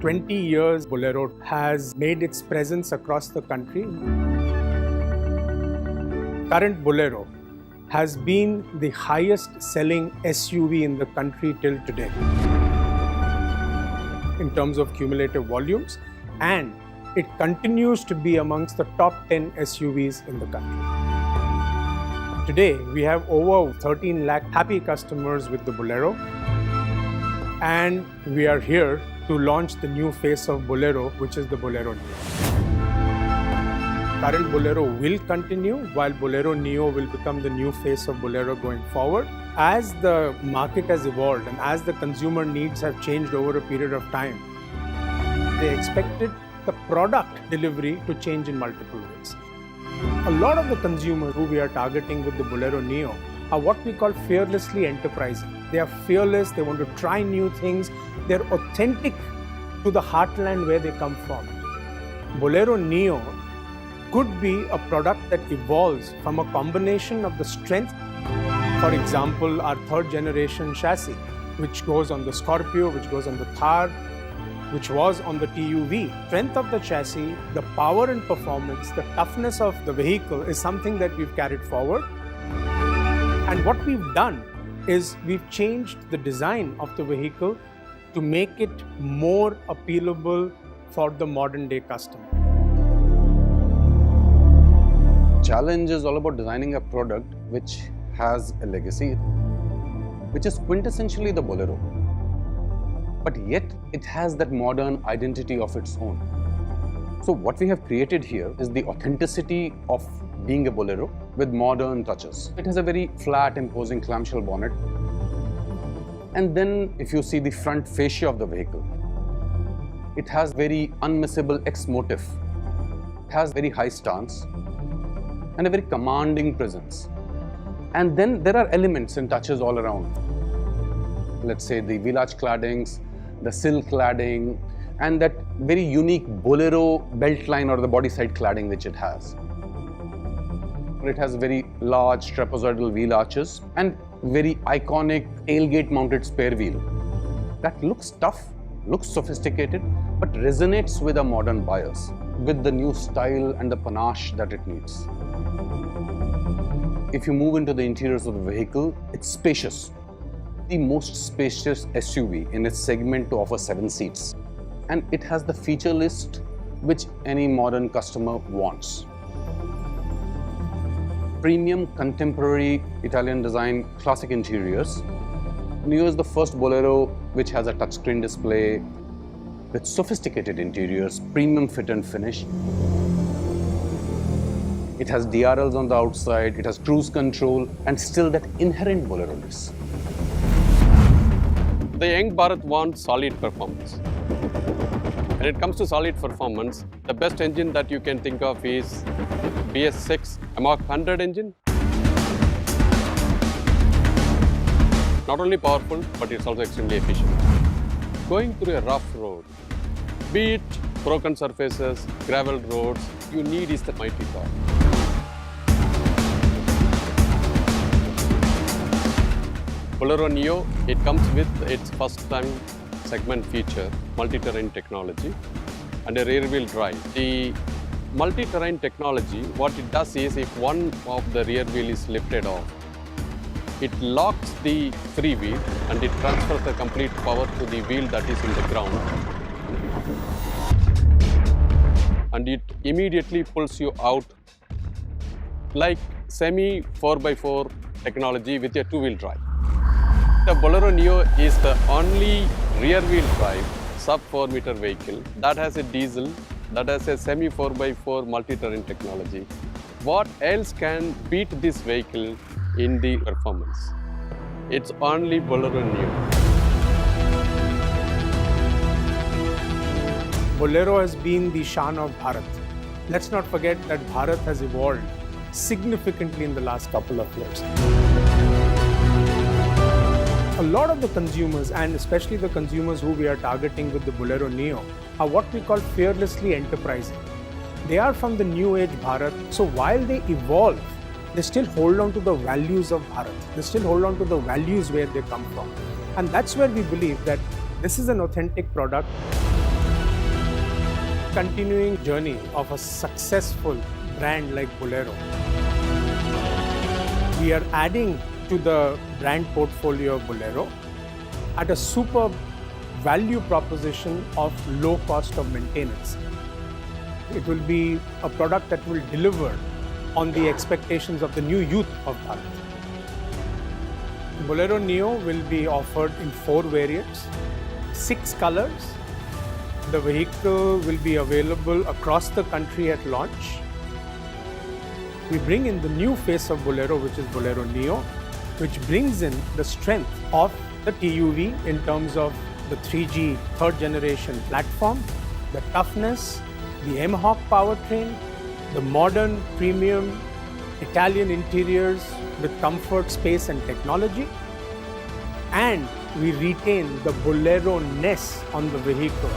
20 years, Bolero has made its presence across the country. Current Bolero has been the highest selling SUV in the country till today in terms of cumulative volumes, and it continues to be amongst the top 10 SUVs in the country. Today, we have over 13 lakh happy customers with the Bolero, and we are here to launch the new face of Bolero, which is the Bolero Neo. Current Bolero will continue, while Bolero Neo will become the new face of Bolero going forward. As the market has evolved and as the consumer needs have changed over a period of time, they expected the product delivery to change in multiple ways. A lot of the consumers who we are targeting with the Bolero Neo are what we call fearlessly enterprising. They are fearless, they want to try new things, they're authentic to the heartland where they come from. Bolero Neo could be a product that evolves from a combination of the strength, for example, our third generation chassis, which goes on the Scorpio, which goes on the Thar, which was on the TUV. Strength of the chassis, the power and performance, the toughness of the vehicle is something that we've carried forward. And what we've done is we've changed the design of the vehicle to make it more appealable for the modern day customer. Challenge is all about designing a product which has a legacy, which is quintessentially the Bolero. But yet it has that modern identity of its own. So what we have created here is the authenticity of being a Bolero with modern touches. It has a very flat, imposing clamshell bonnet. And then if you see the front fascia of the vehicle, it has very unmissable X motif. It has very high stance and a very commanding presence. And then there are elements and touches all around. Let's say the village claddings, the sill cladding, and that very unique Bolero belt line or the body side cladding which it has. It has very large trapezoidal wheel arches and very iconic tailgate mounted spare wheel. That looks tough, looks sophisticated, but resonates with our modern buyers, with the new style and the panache that it needs. If you move into the interiors of the vehicle, it's spacious. The most spacious SUV in its segment to offer 7 seats. And it has the feature list which any modern customer wants. Premium, contemporary, Italian design, classic interiors. Neo is the first Bolero which has a touchscreen display with sophisticated interiors, premium fit and finish. It has DRLs on the outside, it has cruise control, and still that inherent Bolero-ness. The young Bharat wants solid performance. When it comes to solid performance, the best engine that you can think of is BS6 Mach 100 engine. Not only powerful, but it's also extremely efficient. Going through a rough road, be it broken surfaces, gravel roads, you need is the mighty torque. Bolero Neo, it comes with its first time segment feature, multi-terrain technology and a rear wheel drive. The multi-terrain technology, what it does is if one of the rear wheel is lifted off, it locks the free wheel and it transfers the complete power to the wheel that is in the ground. And it immediately pulls you out like semi 4x4 technology with a 2-wheel drive. The Bolero Neo is the only rear-wheel drive sub-4 meter vehicle that has a diesel, that has a semi 4x4 multi-terrain technology. What else can beat this vehicle in the performance? It's only Bolero Neo. Bolero has been the shaan of Bharat. Let's not forget that Bharat has evolved significantly in the last couple of years. A lot of the consumers, and especially the consumers who we are targeting with the Bolero Neo, are what we call fearlessly enterprising. They are from the new age Bharat, so while they evolve, they still hold on to the values of Bharat. They still hold on to the values where they come from. And that's where we believe that this is an authentic product. continuing journey of a successful brand like Bolero, we are adding to the brand portfolio of Bolero at a superb value proposition of low cost of maintenance. It will be a product that will deliver on the expectations of the new youth of Bharat. Bolero Neo will be offered in 4 variants, 6 colors. The vehicle will be available across the country at launch. We bring in the new face of Bolero, which is Bolero Neo, which brings in the strength of the TUV in terms of the 3G third generation platform, the toughness, the M-Hawk powertrain, the modern premium Italian interiors with comfort, space and technology, and we retain the Bolero-ness on the vehicle.